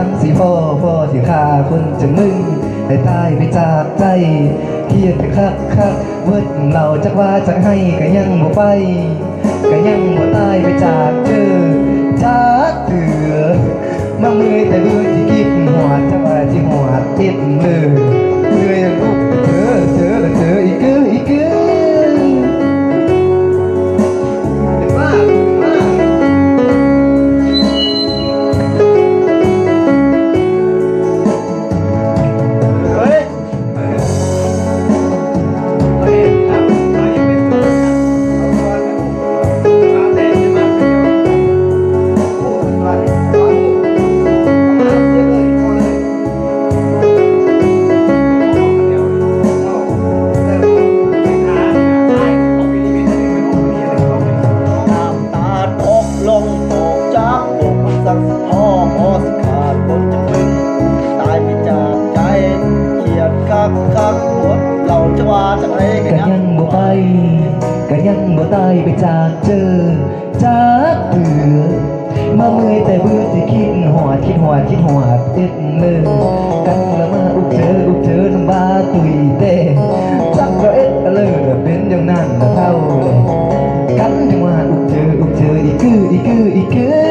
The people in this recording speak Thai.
จังสิพ่อสิฆ่าคนจังมึงให้ตายไปจากใจเครียดไปคักเวิร์ดเราจักว่าจักให้ก็ยังบ่ไปก็ยังบ่ตายไปจากเธอจากเถื่อมาเมื่อยแต่เบื่อที่คิดหอดจักว่าที่หอดติดเลยเมื่อยลูกเธออีกคือ สักพ่อสิขาดคนจะมึงตายไปจากใจเขียดคักปวดเราจะว่าจะไรกั ก็ น ยังบ่ไปก็ยังบ่ตายไปจากเจอจากเถื่อมาเมื่อยแต่เบื่อที่คิดหอดติดเลยกันละมาอุกเจอน้ำบาตุยเต้จักก็เอ็ดเลยเป็นอย่างนั้นเท่าเลยกันจังว่าอุกเจออีกคือ